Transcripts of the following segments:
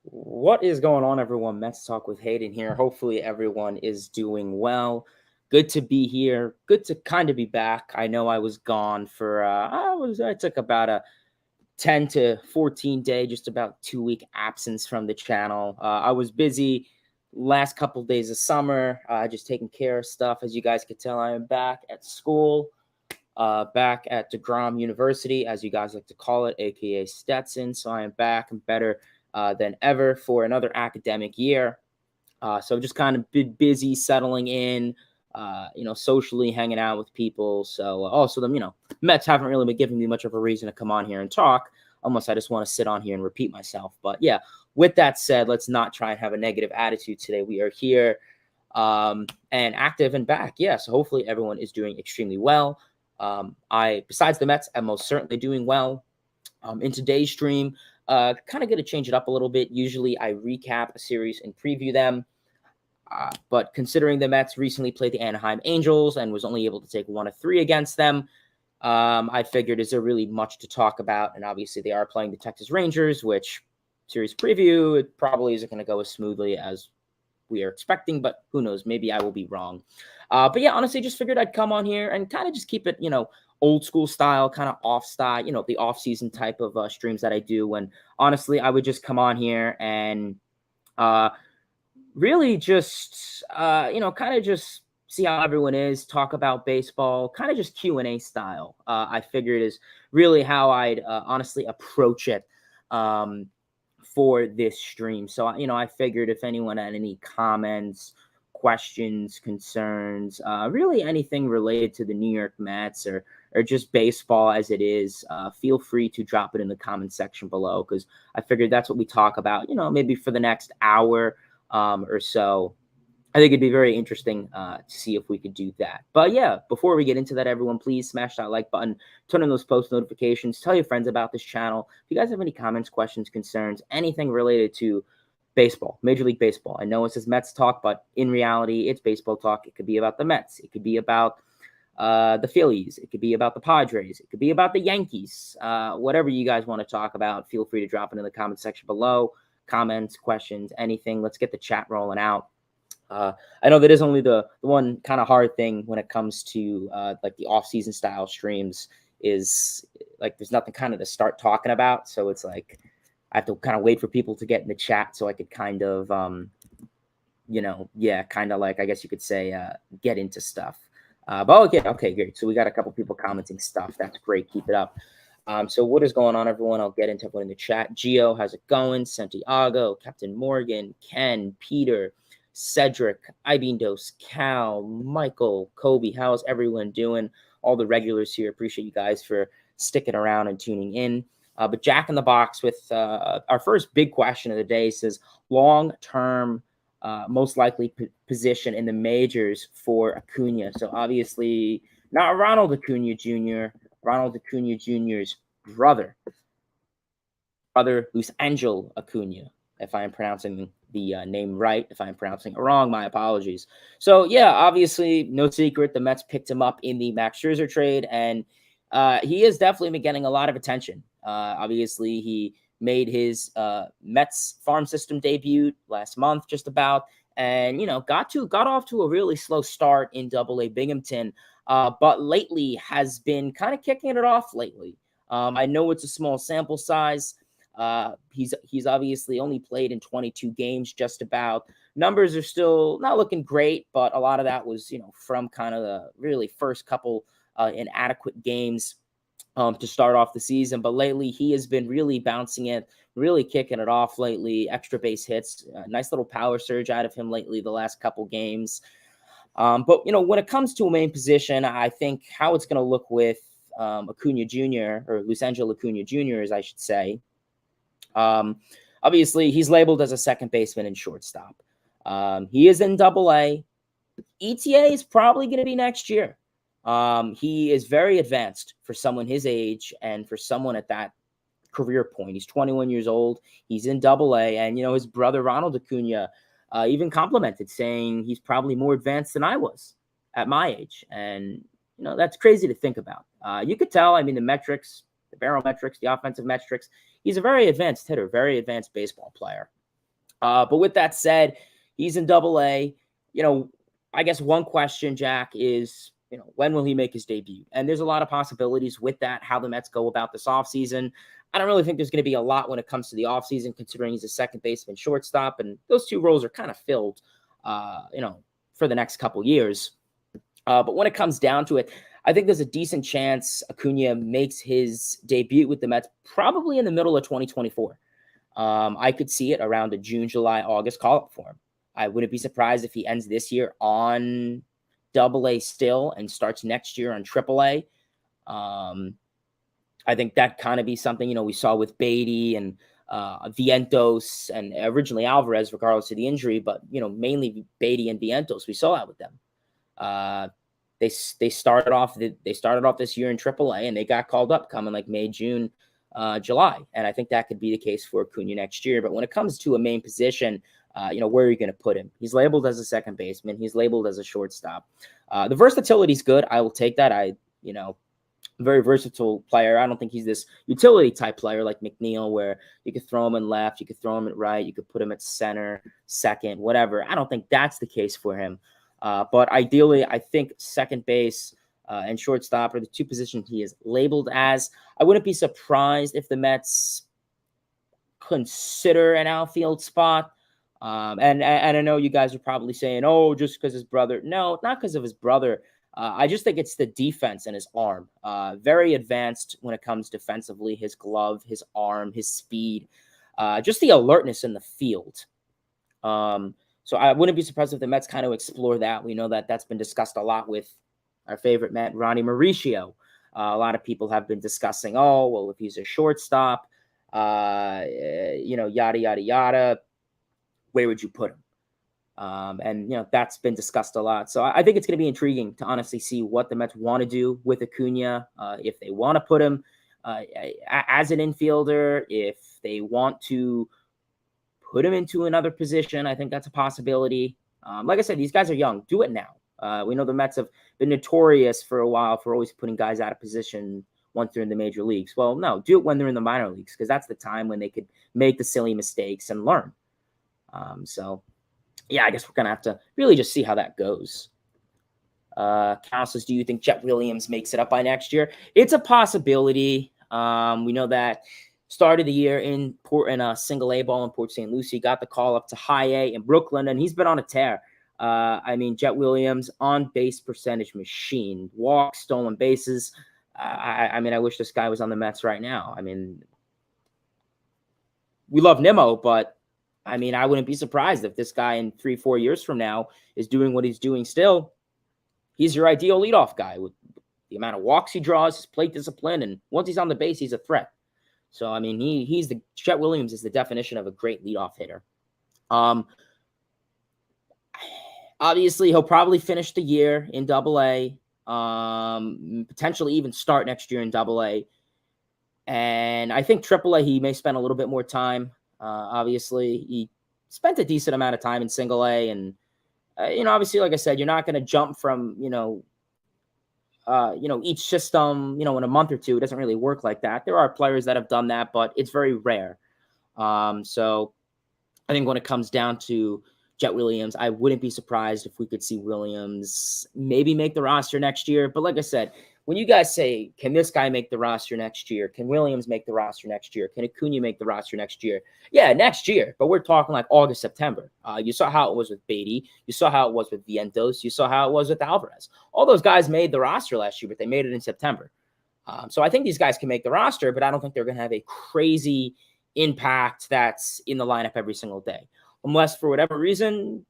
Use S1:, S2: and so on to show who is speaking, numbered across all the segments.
S1: What is going on, everyone? Mets Talk with Hayden here. Hopefully, everyone is doing well. Good to be here. Good to kind of be back. I know I was gone for I took about a 10 to 14 day, just about 2 week absence from the channel. I was busy last couple days of summer, just taking care of stuff. As you guys could tell, I am back at school, back at DeGrom University, as you guys like to call it, aka Stetson. So I am back and better than ever for another academic year. So just kind of been busy settling in, socially hanging out with people. So also the Mets haven't really been giving me much of a reason to come on here and talk, unless I just want to sit on here and repeat myself. But yeah, with that said, let's not try and have a negative attitude today. We are here and active and back. Yeah, so hopefully everyone is doing extremely well. Besides the Mets, I'm most certainly doing well. In today's stream, kind of going to change it up a little bit. Usually I recap a series and preview them. But considering the Mets recently played the Anaheim Angels and was only able to take 1 of 3 against them, I figured, is there really much to talk about? And obviously they are playing the Texas Rangers, which series preview, it probably isn't going to go as smoothly as we are expecting, but who knows? Maybe I will be wrong. But yeah, honestly, just figured I'd come on here and kind of just keep it, old school style, kind of off style, the off season type of streams that I do. And honestly, I would just come on here and really just, kind of just see how everyone is, talk about baseball, kind of just Q&A style. I figured is really how I'd honestly approach it. For this stream. So, I figured if anyone had any comments, questions, concerns, really anything related to the New York Mets or just baseball as it is, feel free to drop it in the comment section below, because I figured that's what we talk about, maybe for the next hour or so. I think it'd be very interesting to see if we could do that. But yeah, before we get into that, everyone, please smash that like button, turn on those post notifications, tell your friends about this channel. If you guys have any comments, questions, concerns, anything related to baseball, Major League Baseball. I know it says Mets talk, but in reality, it's baseball talk. It could be about the Mets. It could be about the Phillies. It could be about the Padres. It could be about the Yankees. Whatever you guys want to talk about, feel free to drop it in the comment section below. Comments, questions, anything. Let's get the chat rolling out. I know that is only the one kind of hard thing when it comes to like the off-season style streams is like there's nothing kind of to start talking about. So it's like I have to kind of wait for people to get in the chat so I could kind of, kind of like, I guess you could say, get into stuff. But okay, great. So we got a couple people commenting stuff. That's great. Keep it up. So what is going on, everyone? I'll get into everyone in the chat. Gio, how's it going? Santiago, Captain Morgan, Ken, Peter, Cedric, Ibindos, Cal, Michael, Kobe, how's everyone doing? All the regulars here, appreciate you guys for sticking around and tuning in. But Jack in the Box with our first big question of the day says, long-term most likely position in the majors for Acuna. So obviously not Ronald Acuna Jr., Ronald Acuna Jr.'s brother Luis Angel Acuna, if I am pronouncing the name right. If I'm pronouncing it wrong, my apologies. So, yeah, obviously, no secret, the Mets picked him up in the Max Scherzer trade, and he has definitely been getting a lot of attention. Obviously, he made his Mets farm system debut last month, just about, and, got off to a really slow start in Double-A Binghamton, but lately has been kind of kicking it off lately. I know it's a small sample size. He's obviously only played in 22 games, just about. Numbers are still not looking great, but a lot of that was, from kind of the really first couple inadequate games to start off the season. But lately, he has been really bouncing it, really kicking it off lately. Extra base hits, nice little power surge out of him lately the last couple games. But, when it comes to a main position, I think how it's going to look with Acuna Jr., or Luis Angel Acuna Jr., as I should say. Obviously, he's labeled as a second baseman and shortstop. He is in Double-A. ETA is probably going to be next year. He is very advanced for someone his age and for someone at that career point. He's 21 years old. He's in Double-A, and his brother Ronald Acuna even complimented, saying he's probably more advanced than I was at my age, and that's crazy to think about. You could tell. I mean, the metrics, the barometrics, the offensive metrics. He's a very advanced hitter, very advanced baseball player. But with that said, he's in Double-A. I guess one question, Jack, is, when will he make his debut? And there's a lot of possibilities with that, how the Mets go about this offseason. I don't really think there's going to be a lot when it comes to the offseason, considering he's a second baseman, shortstop, and those two roles are kind of filled, for the next couple years. But when it comes down to it, I think there's a decent chance Acuna makes his debut with the Mets probably in the middle of 2024. I could see it around a June, July, August call-up for him. I wouldn't be surprised if he ends this year on Double-A still and starts next year on Triple-A. I think that kind of be something, we saw with Beatty and Vientos and originally Alvarez, regardless of the injury, but, mainly Beatty and Vientos. We saw that with them. They started off this year in Triple-A and they got called up coming like May, June, July. And I think that could be the case for Acuna next year. But when it comes to a main position, where are you going to put him? He's labeled as a second baseman. He's labeled as a shortstop. The versatility is good. I will take that. Very versatile player. I don't think he's this utility type player like McNeil, where you could throw him in left, you could throw him at right, you could put him at center, second, whatever. I don't think that's the case for him. But ideally, I think second base and shortstop are the two positions he is labeled as. I wouldn't be surprised if the Mets consider an outfield spot. And I know you guys are probably saying, oh, just because his brother. No, not because of his brother. I just think it's the defense and his arm. Very advanced when it comes defensively. His glove, his arm, his speed, just the alertness in the field. So I wouldn't be surprised if the Mets kind of explore that. We know that that's been discussed a lot with our favorite Met, Ronnie Mauricio. A lot of people have been discussing, oh, well, if he's a shortstop, yada, yada, yada, where would you put him? And that's been discussed a lot. So I think it's going to be intriguing to honestly see what the Mets want to do with Acuna, if they want to put him as an infielder, if they want to put him into another position. I think that's a possibility. Like I said, these guys are young. Do it now. We know the Mets have been notorious for a while for always putting guys out of position once they're in the major leagues. Well, no, do it when they're in the minor leagues, because that's the time when they could make the silly mistakes and learn. Yeah, I guess we're going to have to really just see how that goes. Cal says, do you think Jet Williams makes it up by next year? It's a possibility. We know that started the year in single A ball in Port St. Lucie, got the call up to high A in Brooklyn, and he's been on a tear. Jet Williams, on base percentage machine, walks, stolen bases. I wish this guy was on the Mets right now. We love Nimmo, but I wouldn't be surprised if this guy in 3-4 years from now is doing what he's doing still. He's your ideal leadoff guy with the amount of walks he draws, his plate discipline, and once he's on the base, he's a threat. So, Jet Williams is the definition of a great leadoff hitter. Obviously, he'll probably finish the year in Double-A, potentially even start next year in Double-A. And I think Triple-A, he may spend a little bit more time. Obviously, he spent a decent amount of time in Single A. And, obviously, like I said, you're not going to jump from, each system, in a month or two. It doesn't really work like that. There are players that have done that, but it's very rare. So I think when it comes down to Jet Williams, I wouldn't be surprised if we could see Williams maybe make the roster next year. But like I said, when you guys say, can this guy make the roster next year? Can Williams make the roster next year? Can Acuna make the roster next year? Yeah, next year. But we're talking like August, September. You saw how it was with Beatty. You saw how it was with Vientos. You saw how it was with Alvarez. All those guys made the roster last year, but they made it in September. So I think these guys can make the roster, but I don't think they're going to have a crazy impact that's in the lineup every single day. Unless, for whatever reason,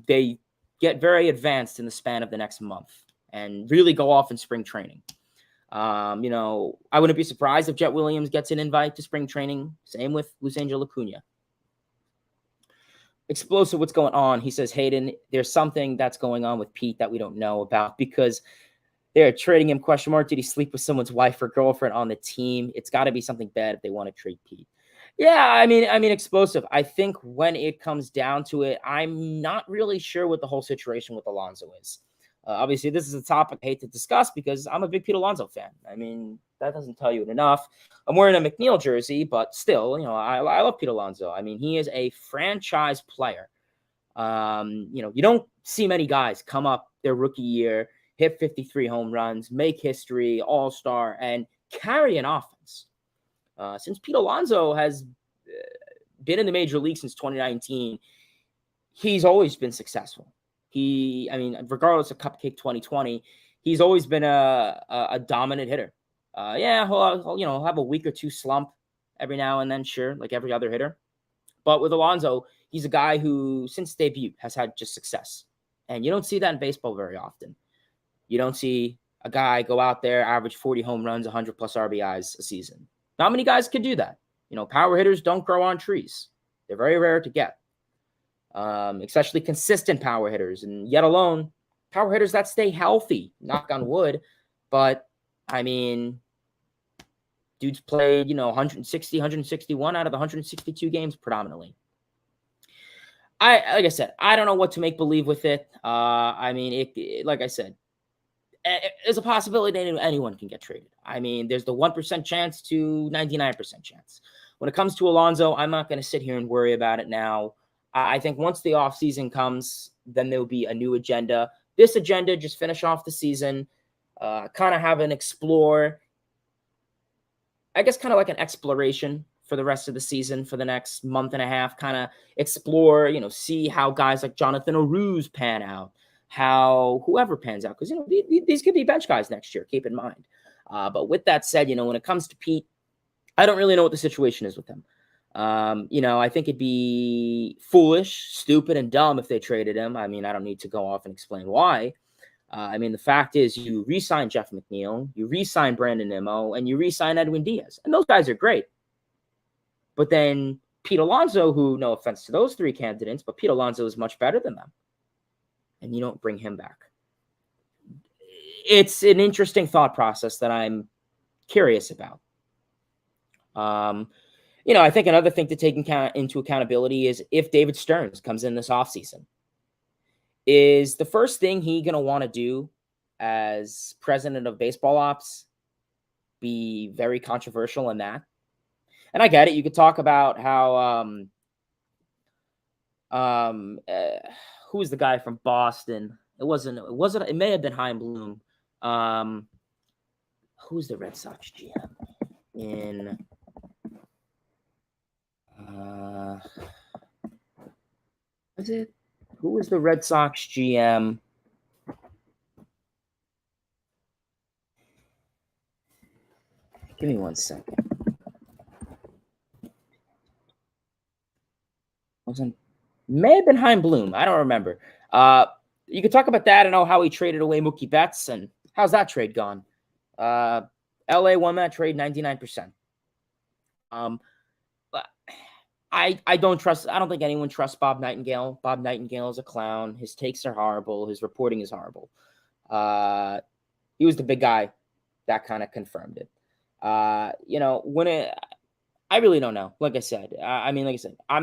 S1: they get very advanced in the span of the next month and really go off in spring training. I wouldn't be surprised if Jet Williams gets an invite to spring training. Same with Luis Angel Acuna. Explosive, what's going on? He says, Hayden, there's something that's going on with Pete that we don't know about because they're trading him, ? Did he sleep with someone's wife or girlfriend on the team? It's got to be something bad if they want to trade Pete. Yeah, Explosive. I think when it comes down to it, I'm not really sure what the whole situation with Alonso is. Obviously, this is a topic I hate to discuss because I'm a big Pete Alonso fan. I mean, that doesn't tell you enough. I'm wearing a McNeil jersey, but still, I love Pete Alonso. I mean, he is a franchise player. You don't see many guys come up their rookie year, hit 53 home runs, make history, all-star, and carry an offense. Since Pete Alonso has been in the major league since 2019, he's always been successful. Regardless of Cupcake 2020, he's always been a dominant hitter. He'll have a week or two slump every now and then, sure, like every other hitter. But with Alonso, he's a guy who, since debut, has had just success. And you don't see that in baseball very often. You don't see a guy go out there, average 40 home runs, 100-plus RBIs a season. Not many guys could do that. Power hitters don't grow on trees. They're very rare to get, especially consistent power hitters. And yet alone, power hitters that stay healthy, knock on wood. But, I mean, dude's played, 160, 161 out of the 162 games predominantly. Like I said, I don't know what to make believe with it. Like I said, there's a possibility that anyone can get traded. I mean, there's the 1% chance to 99% chance. When it comes to Alonso, I'm not going to sit here and worry about it now. I think once the offseason comes, then there'll be a new agenda. This agenda, just finish off the season, kind of have an explore, I guess kind of like an exploration for the rest of the season for the next month and a half, kind of explore, see how guys like Jonathan Aruz pan out, how whoever pans out, because, these could be bench guys next year, keep in mind. But with that said, when it comes to Pete, I don't really know what the situation is with him. I think it'd be foolish, stupid, and dumb if they traded him. I mean, I don't need to go off and explain why. The fact is you re-sign Jeff McNeil, you re-sign Brandon Nimmo, and you re-sign Edwin Diaz. And those guys are great. But then Pete Alonso, who, no offense to those three candidates, but Pete Alonso is much better than them. And you don't bring him back. It's an interesting thought process that I'm curious about. I think another thing to take into accountability is if David Stearns comes in this offseason. Is the first thing he going to want to do as president of baseball ops be very controversial in that? And I get it. You could talk about how who was the guy from Boston? It may have been Chaim Bloom. Who's the Red Sox GM in was it? Who was the Red Sox GM? Give me 1 second. May have been Chaim Bloom. I don't remember. You could talk about that and how he traded away Mookie Betts and how's that trade gone? LA won that trade 99%. I don't think anyone trusts Bob Nightingale. Bob Nightingale is a clown. His takes are horrible. His reporting is horrible. He was the big guy that kind of confirmed it. I really don't know. Like I said, I'm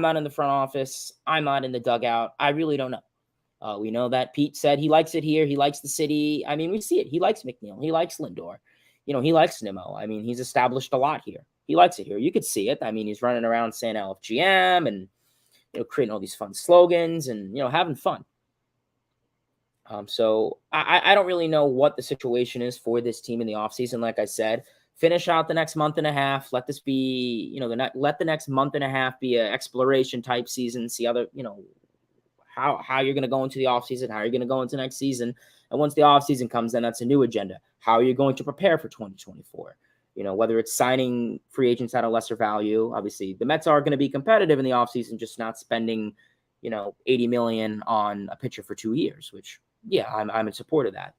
S1: not in the front office. I'm not in the dugout. I really don't know. We know that Pete said he likes it here. He likes the city. I mean, we see it. He likes McNeil. He likes Lindor. He likes Nimmo. I mean, he's established a lot here. He likes it here. You could see it. I mean, he's running around saying LFGM and, creating all these fun slogans and, having fun. So I don't really know what the situation is for this team in the offseason. Like I said, finish out the next month and a half. Let this be, let the next month and a half be an exploration type season. See other, how you're going to go into the offseason, how you're going to go into next season. And once the offseason comes, then that's a new agenda. How are you going to prepare for 2024? Whether it's signing free agents at a lesser value. Obviously, the Mets are going to be competitive in the offseason, just not spending, $80 million on a pitcher for 2 years, which, yeah, I'm in support of that.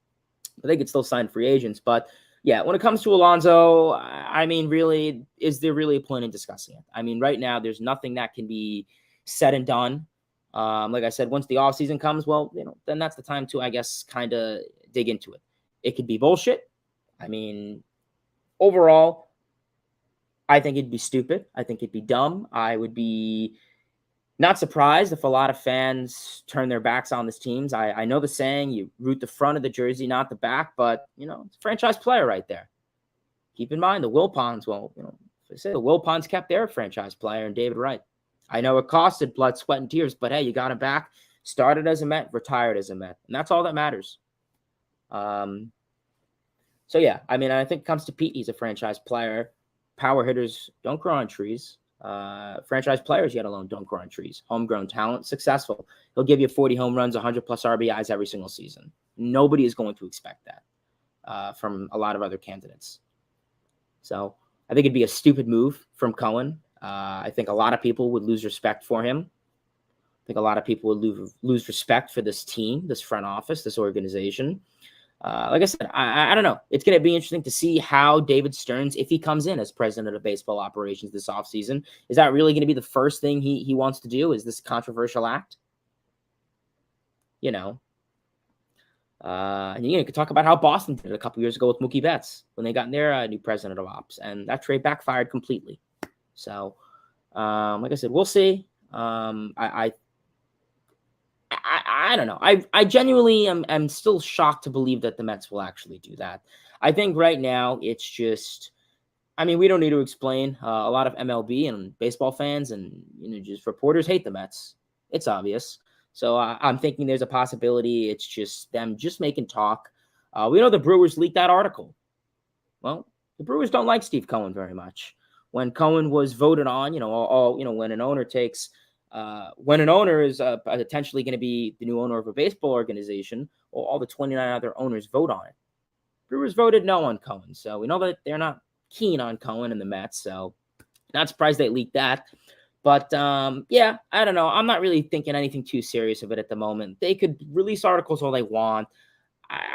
S1: But they could still sign free agents. But, yeah, when it comes to Alonso, I mean, really, is there really a point in discussing it? I mean, right now, there's nothing that can be said and done. Like I said, once the offseason comes, well, then that's the time to, I guess, kind of dig into it. It could be bullshit. I mean, overall, I think it'd be stupid. I think it'd be dumb. I would be Not surprised if a lot of fans turn their backs on this team. I know the saying, you root the front of the jersey, not the back, but, it's a franchise player right there. Keep in mind the Wilpons, they say the Wilpons kept their franchise player and David Wright. I know it costed blood, sweat, and tears, but hey, you got him back. Started as a Met, retired as a Met, and that's all that matters. So yeah, I think it comes to Pete, he's a franchise player. Power hitters don't grow on trees. Franchise players, yet alone, don't grow on trees. Homegrown talent, successful. He'll give you 40 home runs, 100 plus RBIs every single season. Nobody is going to expect that from a lot of other candidates. So I think it'd be a stupid move from Cohen. I think a lot of people would lose respect for him. I think a lot of people would lose respect for this team, this front office, this organization. Like I said, I don't know. It's going to be interesting to see how David Stearns, if he comes in as president of baseball operations this offseason, is that really going to be the first thing he wants to do? Is this controversial act? And you could talk about how Boston did it a couple years ago with Mookie Betts when they got their new president of ops, and that trade backfired completely. So, like I said, we'll see. I don't know. I genuinely am still shocked to believe that the Mets will actually do that. I think right now it's just, we don't need to explain. A lot of MLB and baseball fans and just reporters hate the Mets. It's obvious. So I'm thinking there's a possibility it's just them just making talk. We know the Brewers leaked that article. Well, the Brewers don't like Steve Cohen very much. When Cohen was voted on, when an owner takes. When an owner is potentially going to be the new owner of a baseball organization, all the 29 other owners vote on it. Brewers voted no on Cohen, so we know that they're not keen on Cohen and the Mets, so not surprised they leaked that. But, yeah, I don't know. I'm not really thinking anything too serious of it at the moment. They could release articles all they want.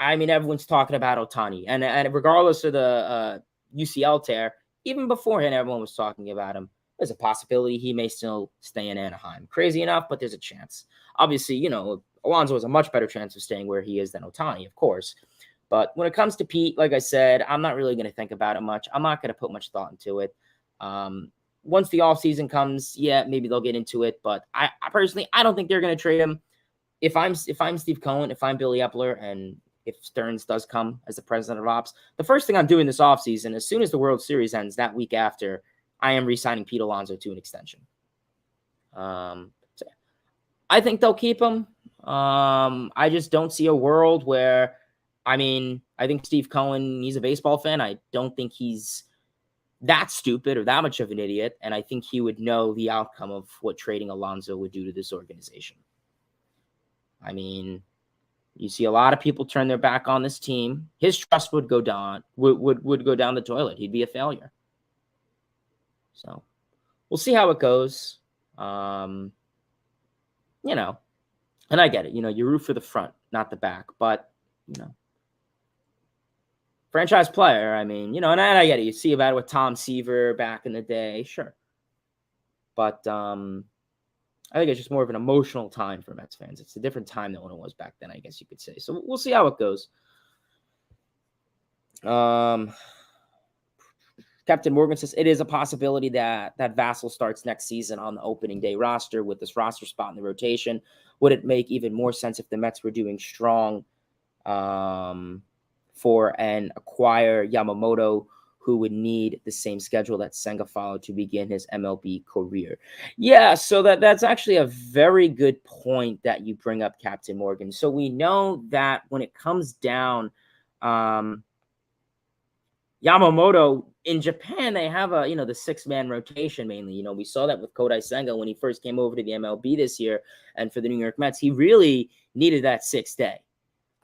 S1: Everyone's talking about Ohtani, and regardless of the UCL tear, even beforehand, everyone was talking about him. There's a possibility he may still stay in Anaheim. Crazy enough, but there's a chance. Obviously, Alonso has a much better chance of staying where he is than Ohtani, of course. But when it comes to Pete, like I said, I'm not really going to think about it much. I'm not going to put much thought into it. Once the offseason comes, yeah, maybe they'll get into it. But I personally, I don't think they're going to trade him. If I'm Steve Cohen, if I'm Billy Epler, and if Stearns does come as the president of ops, the first thing I'm doing this offseason, as soon as the World Series ends that week after, I am re-signing Pete Alonso to an extension. So I think they'll keep him. I just don't see a world where, I think Steve Cohen, he's a baseball fan. I don't think he's that stupid or that much of an idiot. And I think he would know the outcome of what trading Alonso would do to this organization. You see a lot of people turn their back on this team. His trust would go down, would go down the toilet. He'd be a failure. So we'll see how it goes. And I get it. You root for the front, not the back. But, franchise player, and I get it. You see about it with Tom Seaver back in the day. Sure. But I think it's just more of an emotional time for Mets fans. It's a different time than what it was back then, I guess you could say. So we'll see how it goes. Captain Morgan says it is a possibility that Vassell starts next season on the opening day roster with this roster spot in the rotation. Would it make even more sense if the Mets were doing strong for and acquire Yamamoto, who would need the same schedule that Senga followed to begin his MLB career? Yeah, so that's actually a very good point that you bring up, Captain Morgan. So we know that when it comes down, Yamamoto, in Japan, they have the 6-man rotation mainly. We saw that with Kodai Senga when he first came over to the MLB this year. And for the New York Mets, he really needed that 6th day.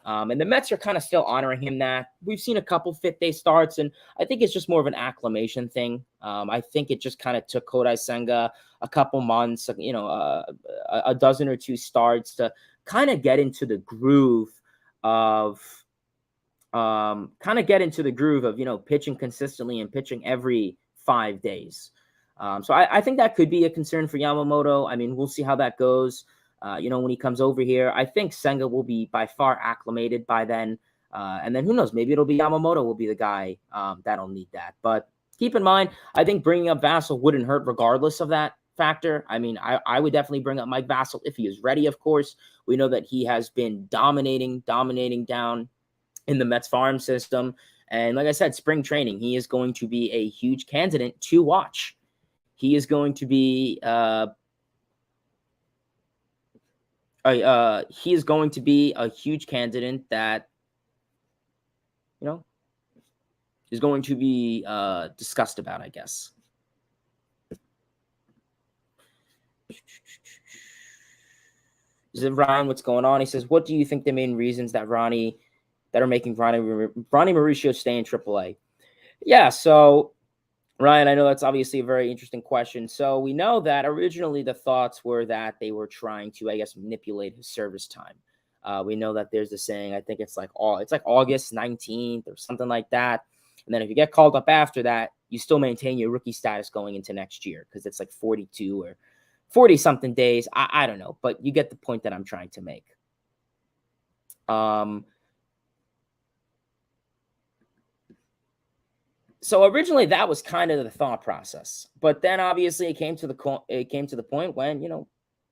S1: And the Mets are kind of still honoring him that. We've seen a couple 5th day starts, and I think it's just more of an acclimation thing. I think it just kind of took Kodai Senga a couple months, a dozen or 2 starts to kind of get into the groove of pitching consistently and pitching every 5 days. So I think that could be a concern for Yamamoto. We'll see how that goes. When he comes over here, I think Senga will be by far acclimated by then. And then who knows, maybe it'll be Yamamoto will be the guy that'll need that. But keep in mind, I think bringing up Vassell wouldn't hurt regardless of that factor. I mean, I would definitely bring up Mike Vasil if he is ready, of course. We know that he has been dominating down in the Mets farm system. And like I said, spring training, he is going to be a huge candidate to watch. He is going to be he is going to be a huge candidate that, you know, is going to be discussed about, I guess. Is it Ryan? What's going on? He says, what do you think the main reasons that are making Ronnie Mauricio stay in AAA? Yeah, so Ryan, I know that's obviously a very interesting question. So we know that originally the thoughts were that they were trying to, I guess, manipulate his service time. We know that there's the saying, I think it's like August 19th or something like that. And then if you get called up after that, you still maintain your rookie status going into next year because it's like 42 or 40 something days. I don't know, but you get the point that I'm trying to make. So originally that was kind of the thought process, but then obviously it came to the point when, you know,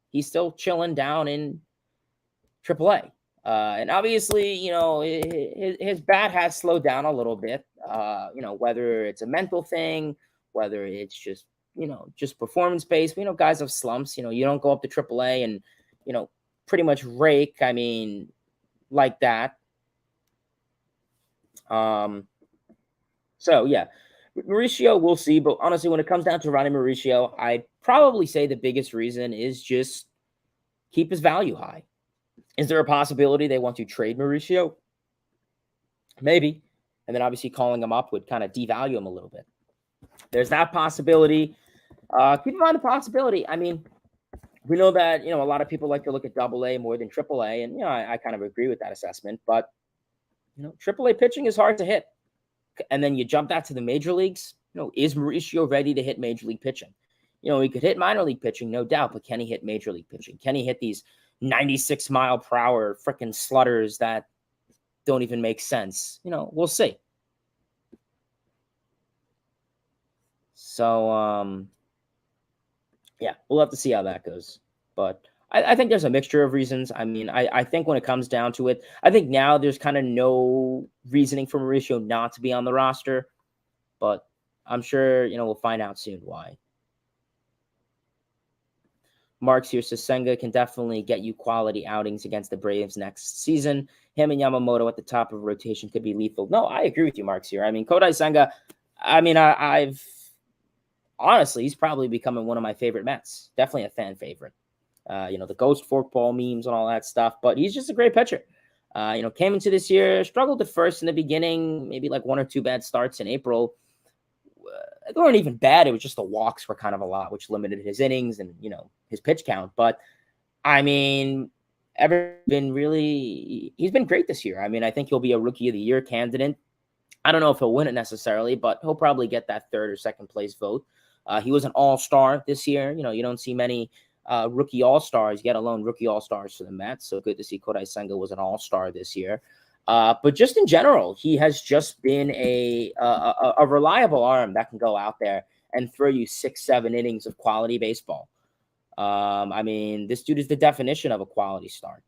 S1: he's still chilling down in AAA. And obviously, you know, his bat has slowed down a little bit, you know, whether it's a mental thing, whether it's just, you know, just performance based. You know, guys have slumps. You know, you don't go up to AAA and, you know, pretty much rake. I mean, like that. So yeah, Mauricio, we'll see. But honestly, when it comes down to Ronnie Mauricio, I'd probably say the biggest reason is just keep his value high. Is there a possibility they want to trade Mauricio? Maybe. And then obviously calling him up would kind of devalue him a little bit. There's that possibility. Keep in mind the possibility. I mean, we know that, you know, a lot of people like to look at AA more than AAA. And, you know, I kind of agree with that assessment. But, you know, AAA pitching is hard to hit. And then you jump that to the major leagues. You know, is Mauricio ready to hit major league pitching? You know, he could hit minor league pitching, no doubt. But can he hit major league pitching? Can he hit these 96 mile per hour freaking slutters that don't even make sense? You know, we'll see. So, yeah, we'll have to see how that goes. But I think there's a mixture of reasons. I mean, I think when it comes down to it, I think now there's kind of no reasoning for Mauricio not to be on the roster. But I'm sure, you know, we'll find out soon why. Marks here says Senga can definitely get you quality outings against the Braves next season. Him and Yamamoto at the top of rotation could be lethal. No, I agree with you, Marks here. I mean, Kodai Senga, I mean, I've honestly, he's probably becoming one of my favorite Mets. Definitely a fan favorite. You know, the ghost forkball memes and all that stuff, but he's just a great pitcher. You know, came into this year, struggled at first in the beginning, maybe like one or two bad starts in April. They weren't even bad. It was just the walks were kind of a lot, which limited his innings and, you know, his pitch count. But I mean, he's been great this year. I mean, I think he'll be a rookie of the year candidate. I don't know if he'll win it necessarily, but he'll probably get that third or second place vote. He was an all-star this year. You know, you don't see many rookie all-stars, yet alone rookie all-stars for the Mets. So good to see Kodai Senga was an all-star this year. But just in general, he has just been a reliable arm that can go out there and throw you 6-7 innings of quality baseball. I mean, this dude is the definition of a quality start.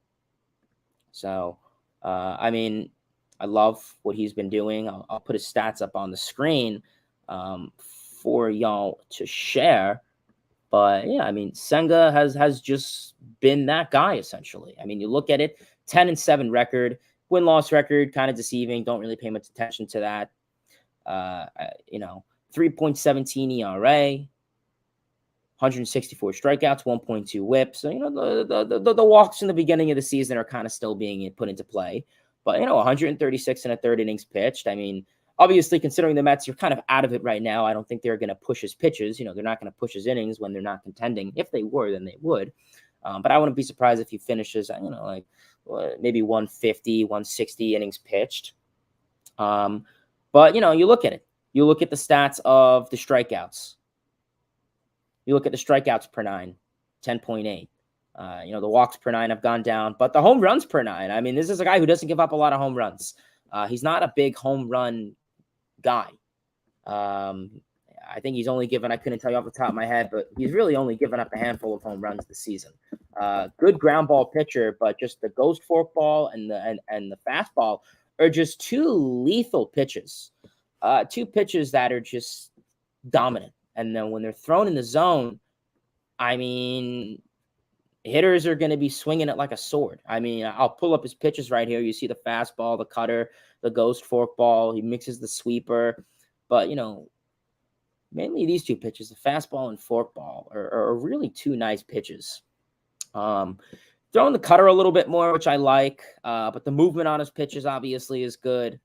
S1: So, I mean, I love what he's been doing. I'll put his stats up on the screen for y'all to share. But yeah, I mean, Senga has just been that guy essentially. I mean, you look at it, 10-7 record, win-loss record, kind of deceiving. Don't really pay much attention to that. You know, 3.17 ERA, 164 strikeouts, 1.2 whip. So, you know, the walks in the beginning of the season are kind of still being put into play. But, you know, 136 and a third innings pitched. I mean, obviously, considering the Mets, you're kind of out of it right now. I don't think they're going to push his pitches. You know, they're not going to push his innings when they're not contending. If they were, then they would. But I wouldn't be surprised if he finishes, you know, like maybe 150, 160 innings pitched. But, you know, you look at it. You look at the stats of the strikeouts. You look at the strikeouts per 9, 10.8. You know, the walks per 9 have gone down, but the home runs per 9. I mean, this is a guy who doesn't give up a lot of home runs. He's not a big home run guy. I think he's only given, I couldn't tell you off the top of my head, but he's really only given up a handful of home runs this season. Good ground ball pitcher, but just the ghost forkball and the fastball are just two lethal pitches. Two pitches that are just dominant. And then when they're thrown in the zone, I mean, hitters are going to be swinging it like a sword. I mean, I'll pull up his pitches right here. You see the fastball, the cutter, the ghost forkball. He mixes the sweeper. But, mainly these two pitches, the fastball and forkball, are really two nice pitches. Throwing the cutter a little bit more, which I like. But the movement on his pitches obviously is good.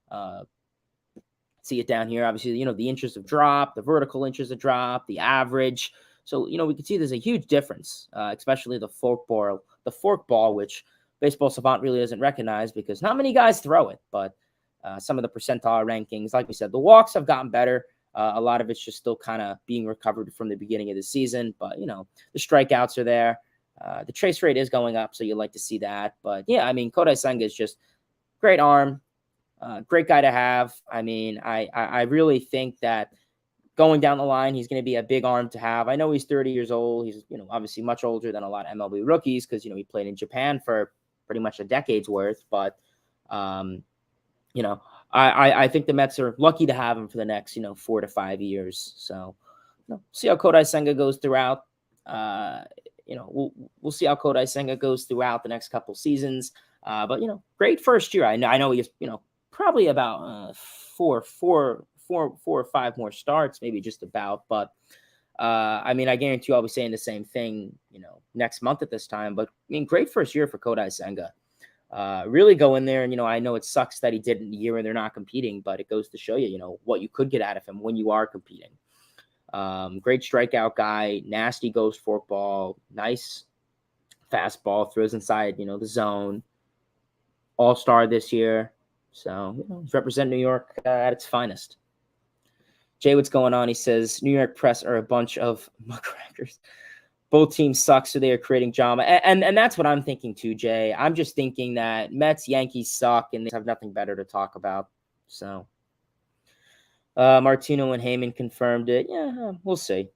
S1: See it down here. Obviously, the inches of drop, the vertical inches of drop, the average. So, we can see there's a huge difference, especially the forkball, which Baseball Savant really doesn't recognize because not many guys throw it. But some of the percentile rankings, like we said, the walks have gotten better. A lot of it's just still kind of being recovered from the beginning of the season. But, the strikeouts are there. The trace rate is going up, so you like to see that. But, yeah, I mean, Kodai Senga is just great arm, great guy to have. I mean, I really think that going down the line, he's going to be a big arm to have. I know he's 30 years old. He's, obviously much older than a lot of MLB rookies because, he played in Japan for pretty much a decade's worth. But, I think the Mets are lucky to have him for the next, 4 to 5 years. So, see how Kodai Senga goes throughout. We'll see how Kodai Senga goes throughout the next couple seasons. But, great first year. I know he's, probably about 4 or 5 more starts, maybe just about. But, I mean, I guarantee you I'll be saying the same thing, next month at this time. But, I mean, great first year for Kodai Senga. Really go in there. And, I know it sucks that he did in the year and they're not competing, but it goes to show you, what you could get out of him when you are competing. Great strikeout guy, nasty ghost forkball, nice fastball, throws inside, the zone. All-star this year. So, he's representing New York at its finest. Jay, what's going on? He says, New York press are a bunch of muckrakers. Both teams suck, so they are creating drama. And that's what I'm thinking too, Jay. I'm just thinking that Mets, Yankees suck, and they have nothing better to talk about. So, Martino and Heyman confirmed it. Yeah, we'll see.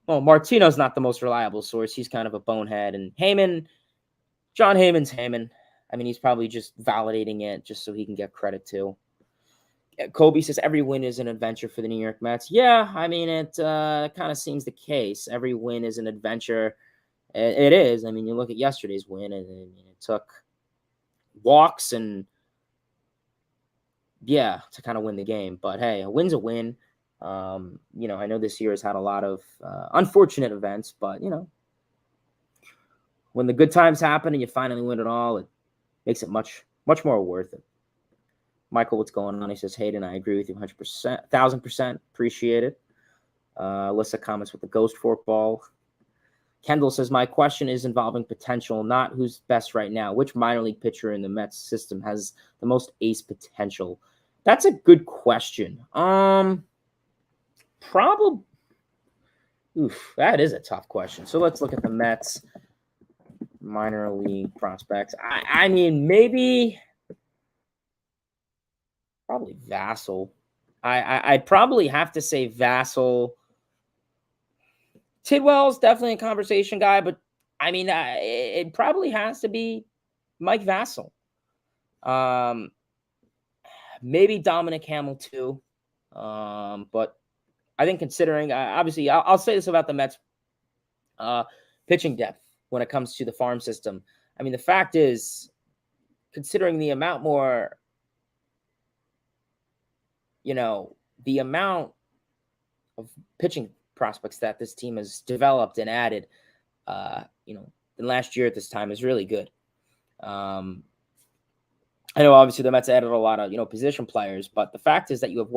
S1: Well, Martino's not the most reliable source. He's kind of a bonehead. And John Heyman's Heyman. I mean, he's probably just validating it just so he can get credit too. Kobe says every win is an adventure for the New York Mets. Yeah, I mean, it kind of seems the case. Every win is an adventure. It is. I mean, you look at yesterday's win, and it took walks and, to kind of win the game. But, hey, a win's a win. I know this year has had a lot of unfortunate events, but, when the good times happen and you finally win it all, it makes it much, much more worth it. Michael, what's going on? He says, Hayden, I agree with you 100%, 1,000%. Appreciate it. Alyssa comments with the ghost forkball. Kendall says, my question is involving potential, not who's best right now. Which minor league pitcher in the Mets system has the most ace potential? That's a good question. Probably. That is a tough question. So let's look at the Mets minor league prospects. I mean, maybe... Probably Vassell. I'd probably have to say Vassell. Tidwell's definitely a conversation guy, but I mean, it probably has to be Mike Vassell. Maybe Dominic Hamill too. But I think considering, obviously, I'll say this about the Mets pitching depth when it comes to the farm system. I mean, the fact is, considering the amount more, the amount of pitching prospects that this team has developed and added, than last year at this time is really good. I know obviously the Mets added a lot of, position players, but the fact is that you have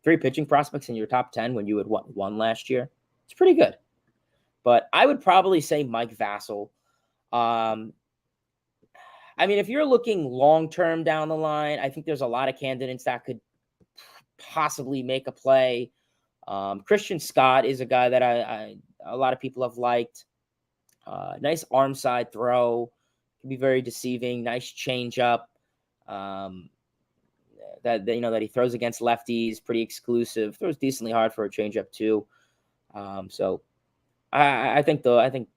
S1: 3 pitching prospects in your top 10 when you had 1 last year. It's pretty good. But I would probably say Mike Vassell. I mean, if you're looking long-term down the line, I think there's a lot of candidates that could possibly make a play. Christian Scott is a guy that a lot of people have liked. Nice arm side throw, can be very deceiving. Nice changeup. that he throws against lefties, pretty exclusive, throws decently hard for a changeup too. So I think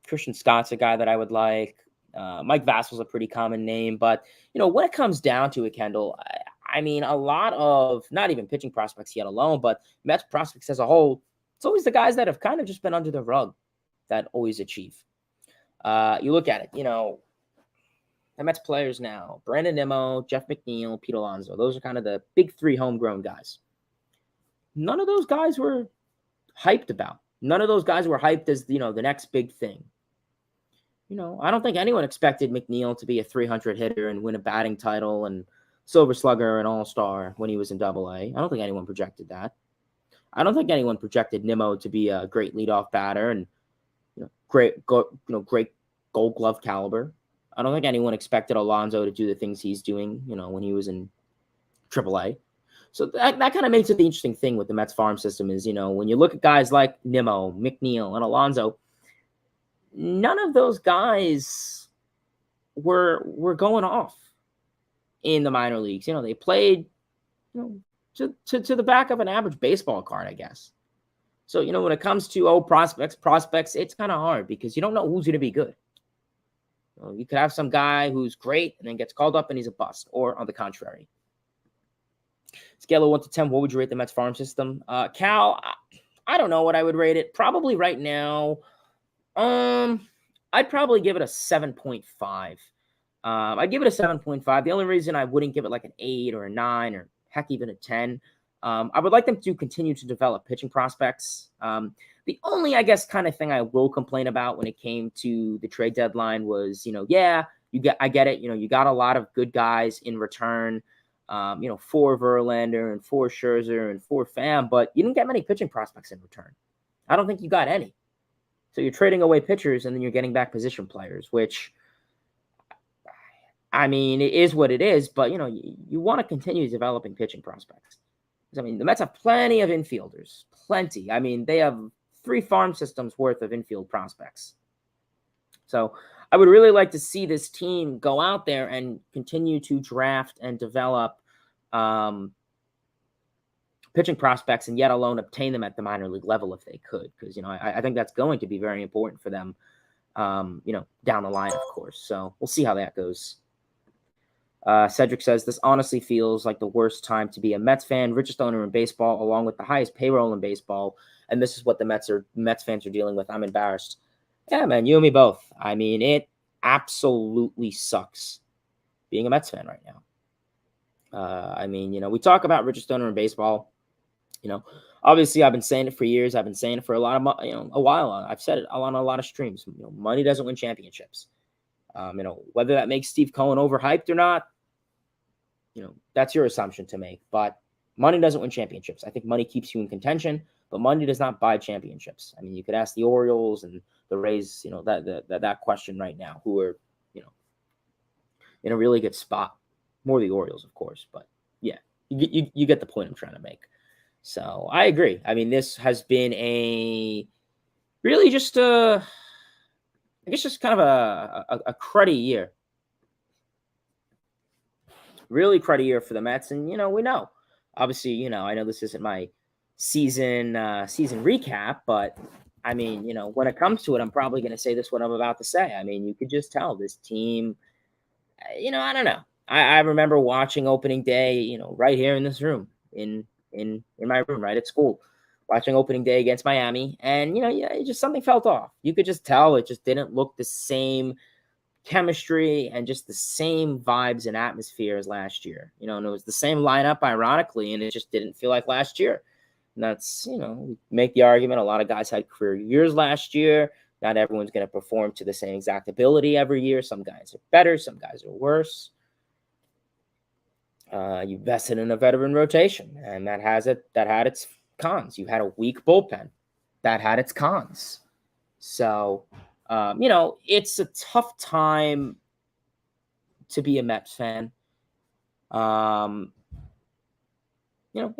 S1: Christian Scott's a guy that I would like. Mike Vassal's a pretty common name, but when it comes down to it, Kendall, I mean, a lot of not even pitching prospects yet alone, but Mets prospects as a whole, it's always the guys that have kind of just been under the rug that always achieve. You look at it, the Mets players now, Brandon Nimmo, Jeff McNeil, Pete Alonso. Those are kind of the big three homegrown guys. None of those guys were hyped about. None of those guys were hyped as, the next big thing. I don't think anyone expected McNeil to be a 300 hitter and win a batting title and Silver Slugger and All-Star when he was in Double-A. I don't think anyone projected that. I don't think anyone projected Nimmo to be a great leadoff batter and great Gold Glove caliber. I don't think anyone expected Alonso to do the things he's doing, when he was in AAA. So that kind of makes it the interesting thing with the Mets farm system is, when you look at guys like Nimmo, McNeil, and Alonso, none of those guys were going off in the minor leagues. They played, to the back of an average baseball card, I guess. So, when it comes to prospects, it's kind of hard because you don't know who's going to be good. You could have some guy who's great and then gets called up and he's a bust, or on the contrary. Scale of 1 to 10, what would you rate the Mets farm system? Cal, I don't know what I would rate it. Probably right now, I'd probably give it a 7.5. I'd give it a 7.5. The only reason I wouldn't give it like an 8 or a 9 or heck, even a 10, I would like them to continue to develop pitching prospects. The only, I guess, kind of thing I will complain about when it came to the trade deadline was, I get it. You got a lot of good guys in return, for Verlander and for Scherzer and for Pham, but you didn't get many pitching prospects in return. I don't think you got any. So you're trading away pitchers and then you're getting back position players, which, I mean, it is what it is, but, you want to continue developing pitching prospects. I mean, the Mets have plenty of infielders, plenty. I mean, they have 3 farm systems worth of infield prospects. So I would really like to see this team go out there and continue to draft and develop pitching prospects and yet alone obtain them at the minor league level if they could. Because, I think that's going to be very important for them, down the line, of course. So we'll see how that goes. Cedric says, this honestly feels like the worst time to be a Mets fan, richest owner in baseball, along with the highest payroll in baseball. And this is what the Mets fans are dealing with. I'm embarrassed. Yeah, man, you and me both. I mean, it absolutely sucks being a Mets fan right now. I mean, we talk about richest owner in baseball. Obviously I've been saying it for years. I've been saying it for a while. I've said it on a lot of streams. Money doesn't win championships. Whether that makes Steve Cohen overhyped or not, that's your assumption to make. But money doesn't win championships. I think money keeps you in contention, but money does not buy championships. I mean, you could ask the Orioles and the Rays, that question right now, who are, in a really good spot. More the Orioles, of course, but yeah, you get the point I'm trying to make. So I agree. I mean, this has been really just kind of a cruddy year. Really cruddy year for the Mets. And, we know. Obviously, I know this isn't my season recap, but, I mean, when it comes to it, I'm probably going to say this what I'm about to say. I mean, you could just tell this team, I don't know. I remember watching opening day, right here in this room, in my room, right at school, watching opening day against Miami. And, it just something felt off. You could just tell it just didn't look the same chemistry and just the same vibes and atmosphere as last year. And it was the same lineup, ironically, and it just didn't feel like last year. And that's, we make the argument. A lot of guys had career years last year. Not everyone's going to perform to the same exact ability every year. Some guys are better. Some guys are worse. You vested in a veteran rotation, and that had its cons. You had a weak bullpen. That had its cons. So, it's a tough time to be a Mets fan. It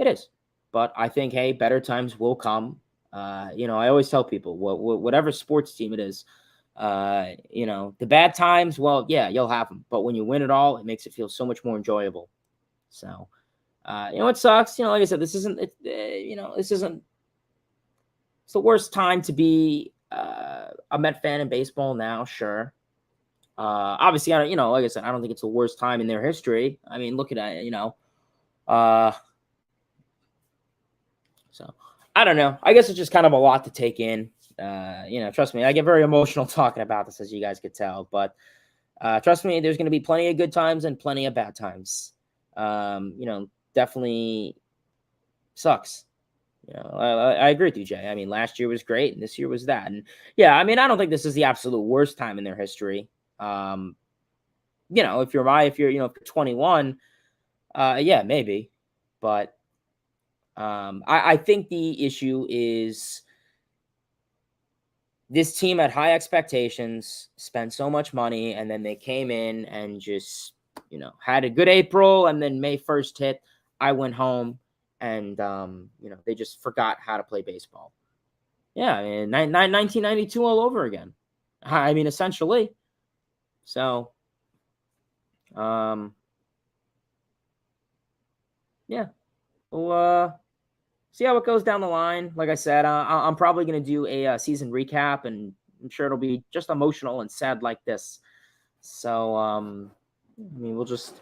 S1: is. But I think, hey, better times will come. I always tell people, whatever sports team it is, the bad times, well, yeah, you'll have them. But when you win it all, it makes it feel so much more enjoyable. So, It sucks. Like I said, this isn't. This isn't. It's the worst time to be a Met fan in baseball now. Sure. Obviously, I don't. Like I said, I don't think it's the worst time in their history. I mean, look at it. So I don't know. I guess it's just kind of a lot to take in. Trust me, I get very emotional talking about this, as you guys could tell. But trust me, there's going to be plenty of good times and plenty of bad times. Definitely sucks. I agree with you, Jay. I mean, last year was great, and this year was that. And yeah, I mean, I don't think this is the absolute worst time in their history. If you're 21, yeah, maybe. But I think the issue is this team had high expectations, spent so much money, and then they came in and just, had a good April, and then May 1st hit. I went home, and, they just forgot how to play baseball. Yeah, I mean, 1992 all over again. I mean, essentially. So, yeah. We'll see how it goes down the line. Like I said, I'm probably going to do a season recap, and I'm sure it'll be just emotional and sad like this. So, I mean, we'll just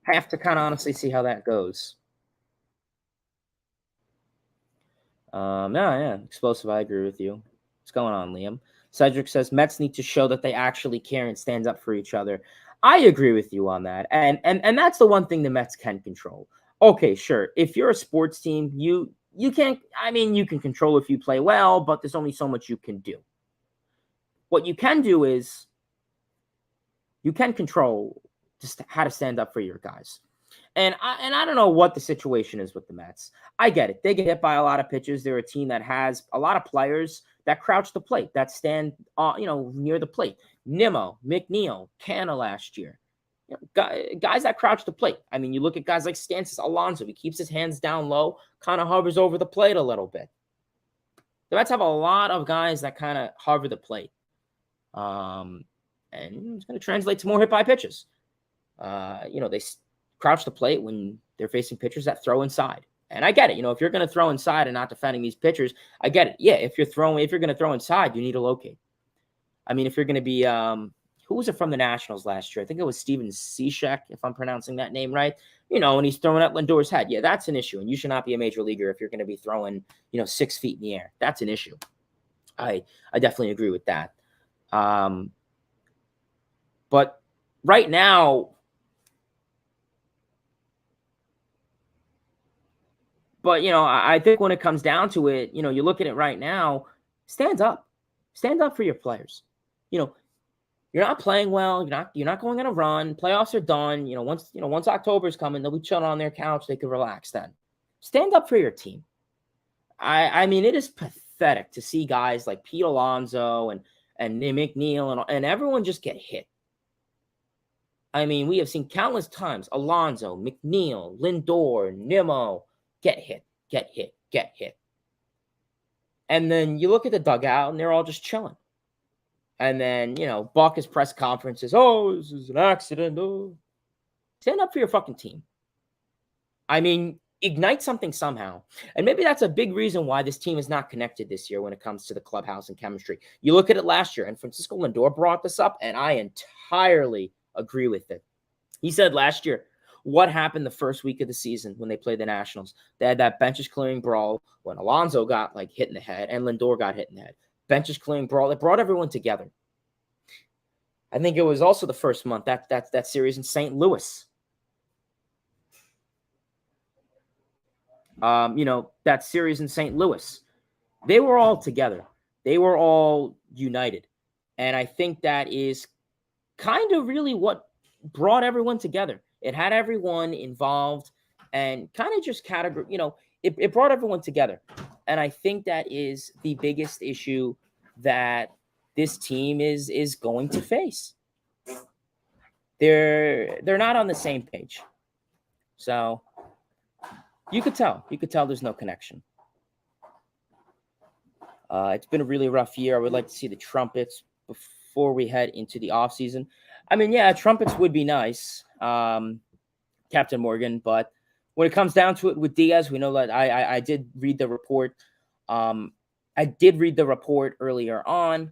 S1: have to kind of honestly see how that goes. Yeah, explosive. I agree with you. What's going on, Liam? Cedric says Mets need to show that they actually care and stand up for each other. I agree with you on that, and that's the one thing the Mets can control. Okay, sure. If you're a sports team, you can't. I mean, you can control if you play well, but there's only so much you can do. What you can do is you can control just how to stand up for your guys. And I don't know what the situation is with the Mets. I get it. They get hit by a lot of pitches. They're a team that has a lot of players that crouch the plate, that stand, near the plate. Nimmo, McNeil, Canna last year. Guys that crouch the plate. I mean, you look at guys like Stearns, Alonso. He keeps his hands down low, kind of hovers over the plate a little bit. The Mets have a lot of guys that kind of hover the plate. And it's going to translate to more hit by pitches. They crouch the plate when they're facing pitchers that throw inside. And I get it. If you're going to throw inside and not defending these pitchers, I get it. Yeah, if you're going to throw inside, you need to locate. I mean, if you're going to be, who was it from the Nationals last year? I think it was Steven Cishek, if I'm pronouncing that name right. And he's throwing at Lindor's head. Yeah, that's an issue. And you should not be a major leaguer if you're going to be throwing, 6 feet in the air. That's an issue. I definitely agree with that. But right now, I think when it comes down to it, you look at it right now, stand up for your players. You're not playing well. You're not going on a run. Playoffs are done. Once October's coming, they'll be chilling on their couch. They can relax then. Stand up for your team. I mean, it is pathetic to see guys like Pete Alonso and McNeil and everyone just get hit. I mean, we have seen countless times Alonso, McNeil, Lindor, Nimmo get hit. And then you look at the dugout and they're all just chilling. And then, Buck's press conferences, oh, this is an accident. Oh. Stand up for your fucking team. I mean, ignite something somehow. And maybe that's a big reason why this team is not connected this year when it comes to the clubhouse and chemistry. You look at it last year, and Francisco Lindor brought this up, and I entirely agree with it. He said last year, what happened the first week of the season when they played the Nationals? They had that benches clearing brawl when Alonso got hit in the head and Lindor got hit in the head. Benches clearing brawl. It brought everyone together. I think it was also the first month that series in St. Louis. That series in St. Louis. They were all together. They were all united. And I think that is kind of really what brought everyone together. It had everyone involved and kind of just it brought everyone together. And I think that is the biggest issue that this team is going to face. They're not on the same page. So you could tell there's no connection. It's been a really rough year. I would like to see the trumpets before we head into the offseason. I mean, yeah, trumpets would be nice, Captain Morgan, but when it comes down to it with Diaz, we know that I did read the report. I did read the report earlier on.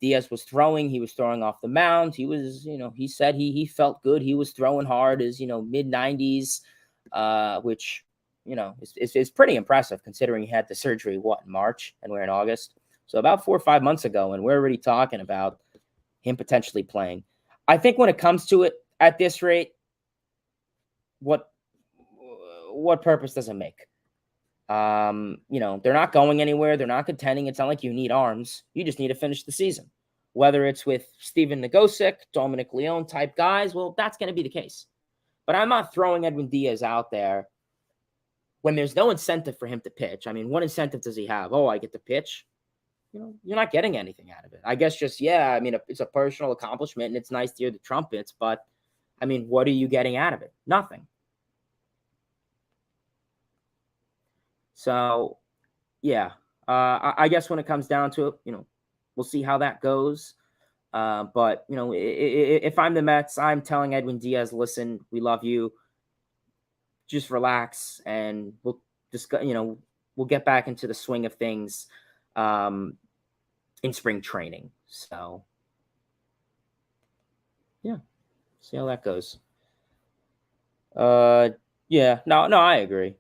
S1: Diaz was throwing. He was throwing off the mound. He was, he said he felt good. He was throwing hard as, mid-90s, which, is pretty impressive considering he had the surgery, in March, and we're in August. So about 4 or 5 months ago, and we're already talking about him potentially playing. I think when it comes to it at this rate, what purpose does it make? They're not going anywhere. They're not contending. It's not like you need arms. You just need to finish the season. Whether it's with Steven Nagosic, Dominic Leone type guys, well, that's going to be the case. But I'm not throwing Edwin Diaz out there when there's no incentive for him to pitch. I mean, what incentive does he have? Oh, I get to pitch. You're not getting anything out of it. I guess just, it's a personal accomplishment and it's nice to hear the trumpets, but I mean, what are you getting out of it? Nothing. So, yeah, I guess when it comes down to it, we'll see how that goes. But, if I'm the Mets, I'm telling Edwin Diaz, listen, we love you. Just relax and we'll just, we'll get back into the swing of things in spring training. So, yeah, see how that goes. Yeah, no, I agree.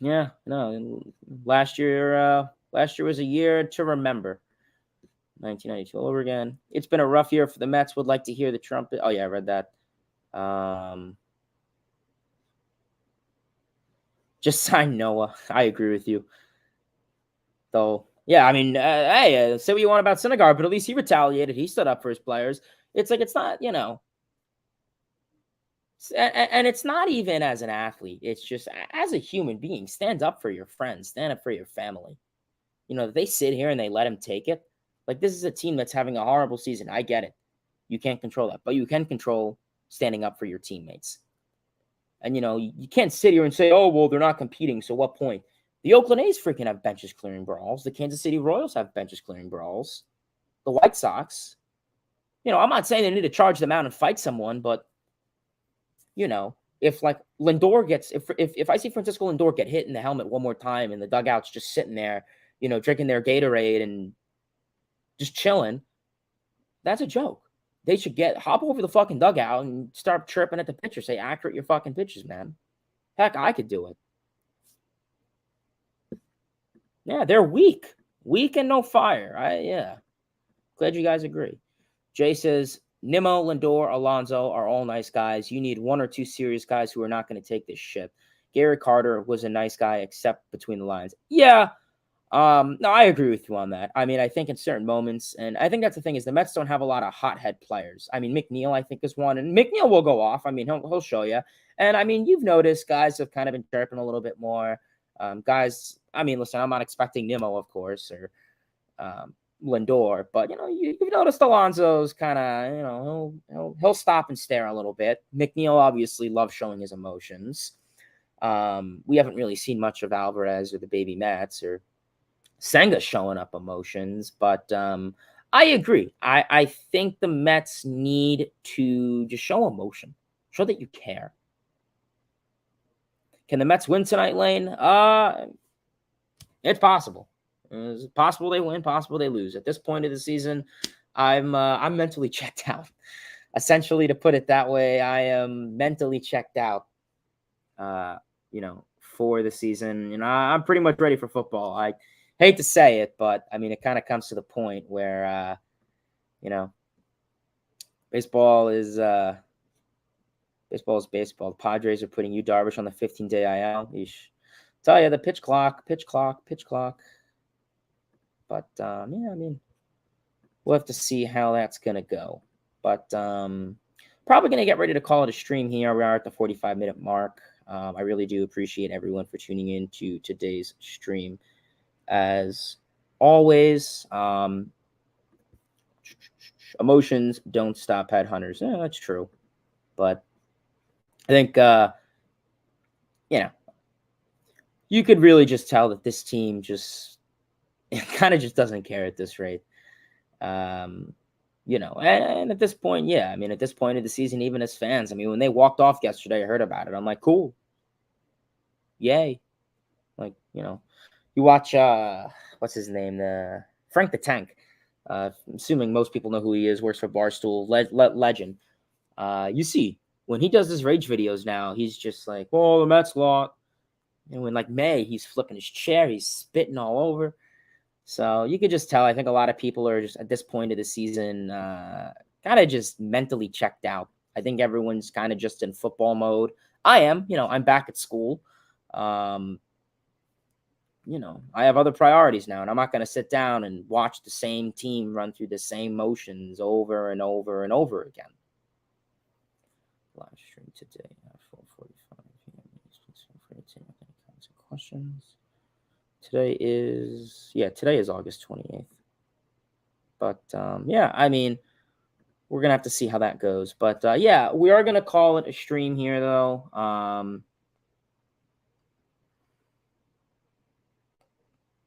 S1: Yeah, no, last year was a year to remember. 1992 all over again. It's been a rough year for the Mets. Would like to hear the trumpet. Oh, yeah, I read that. Just sign Noah. I agree with you. Though, yeah, I mean, hey, say what you want about Syndergaard, but at least he retaliated. He stood up for his players. It's like, it's not, and it's not even as an athlete. It's just as a human being, stand up for your friends, stand up for your family. They sit here and they let him take it. Like, this is a team that's having a horrible season. I get it. You can't control that, but you can control standing up for your teammates. And, you can't sit here and say, oh, well, they're not competing. So what point? The Oakland A's freaking have benches clearing brawls. The Kansas City Royals have benches clearing brawls. The White Sox, I'm not saying they need to charge them out and fight someone, but, if like Lindor gets, if I see Francisco Lindor get hit in the helmet one more time and the dugout's just sitting there, drinking their Gatorade and just chilling, that's a joke. They should hop over the fucking dugout and start chirping at the pitcher. Say, accurate your fucking pitches, man. Heck, I could do it. Yeah, they're weak. Weak and no fire. Yeah. Glad you guys agree. Jay says, Nimmo, Lindor, Alonso are all nice guys. You need 1 or 2 serious guys who are not going to take this shit. Gary Carter was a nice guy, except between the lines. Yeah. No, I agree with you on that. I mean, I think in certain moments, and I think that's the thing, is the Mets don't have a lot of hothead players. I mean, McNeil, I think, is one, and McNeil will go off. I mean, he'll show you. And I mean, you've noticed guys have kind of been chirping a little bit more. Guys, I mean, listen, I'm not expecting Nimmo, of course, or Lindor, but you've noticed Alonso's kind of, he'll stop and stare a little bit. McNeil obviously loves showing his emotions. We haven't really seen much of Alvarez or the baby Mets or Senga showing up emotions, but I agree. I think the Mets need to just show emotion, show that you care. Can the Mets win tonight, Lane? It's possible. It's possible they win, possible they lose. At this point of the season, I'm mentally checked out. Essentially, to put it that way, I am mentally checked out. For the season, I'm pretty much ready for football. I hate to say it, but I mean, it kind of comes to the point where, baseball is baseball. The Padres are putting Yu Darvish on the 15-day IL. Eesh. Tell you, the pitch clock. But, yeah, I mean, we'll have to see how that's going to go. But probably going to get ready to call it a stream here. We are at the 45-minute mark. I really do appreciate everyone for tuning in to today's stream. As always, emotions don't stop headhunters. Yeah, that's true. But I think, you could really just tell that this team just kind of just doesn't care at this rate. And at this point, yeah, I mean, at this point of the season, even as fans, I mean, when they walked off yesterday, I heard about it. I'm like, cool, yay. Like, you watch, what's his name? The Frank the Tank. Assuming most people know who he is, works for Barstool, legend. You see, when he does his rage videos now, he's just like, well, the Mets lot. And when like May, he's flipping his chair, he's spitting all over. So you could just tell, I think a lot of people are just at this point of the season kind of just mentally checked out. I think everyone's kind of just in football mode. I am, I'm back at school. I have other priorities now, and I'm not going to sit down and watch the same team run through the same motions over and over and over again. Live stream today at 4:45 p.m. Please feel free to take any comments or questions. Today is August 28th. But, yeah, I mean, we're going to have to see how that goes. But, yeah, we are going to call it a stream here, though.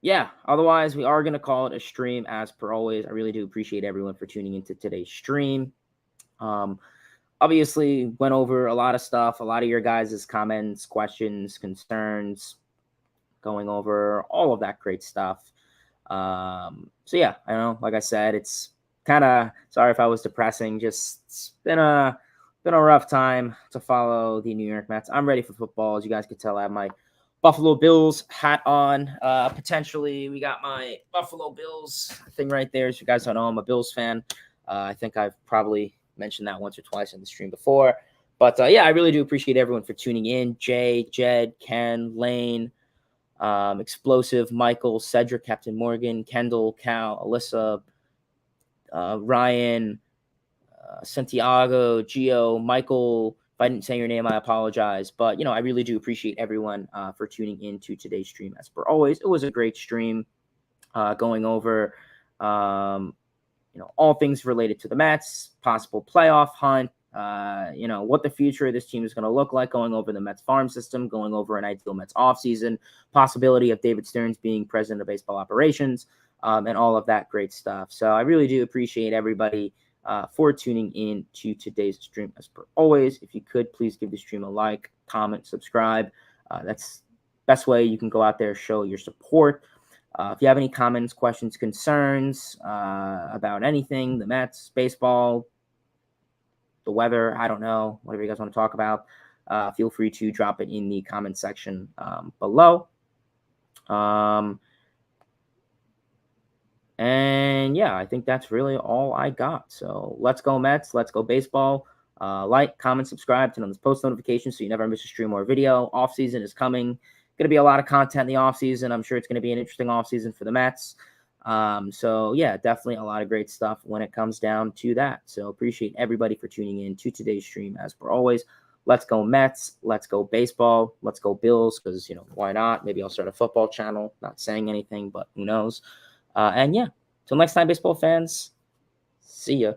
S1: Yeah, otherwise, we are going to call it a stream as per always. I really do appreciate everyone for tuning into today's stream. Obviously, went over a lot of stuff, a lot of your guys' comments, questions, concerns, going over all of that great stuff. So yeah, I know, like I said, it's kind of, sorry if I was depressing, just it's been a rough time to follow the New York Mets. I'm ready for football. As you guys can tell, I have my Buffalo Bills hat on. Potentially, we got my Buffalo Bills thing right there. As you guys don't know, I'm a Bills fan. I think I've probably mentioned that once or twice in the stream before. But yeah, I really do appreciate everyone for tuning in. Jay, Jed, Ken, Lane, Explosive, Michael, Cedric, Captain Morgan, Kendall, Cal, Alyssa, Ryan, Santiago, Gio, Michael. If I didn't say your name, I apologize. But, I really do appreciate everyone for tuning in to today's stream. As per always, it was a great stream going over, all things related to the Mets, possible playoff hunt, what the future of this team is going to look like, going over the Mets farm system, going over an ideal Mets offseason, possibility of David Stearns being president of baseball operations, and all of that great stuff. So I really do appreciate everybody for tuning in to today's stream. As per always, if you could, please give the stream a like, comment, subscribe. That's the best way you can go out there, show your support. If you have any comments, questions, concerns about anything, the Mets, baseball, the weather, I don't know, whatever you guys want to talk about, feel free to drop it in the comment section below. And yeah, I think that's really all I got. So let's go Mets, let's go baseball. Like, comment, subscribe, turn on those post notifications so you never miss a stream or video. Off season is coming. Going to be a lot of content in the offseason. I'm sure it's going to be an interesting offseason for the Mets. So, yeah, definitely a lot of great stuff when it comes down to that. So appreciate everybody for tuning in to today's stream. As per always, let's go Mets. Let's go baseball. Let's go Bills because, why not? Maybe I'll start a football channel. Not saying anything, but who knows? And, yeah, till next time, baseball fans, see ya.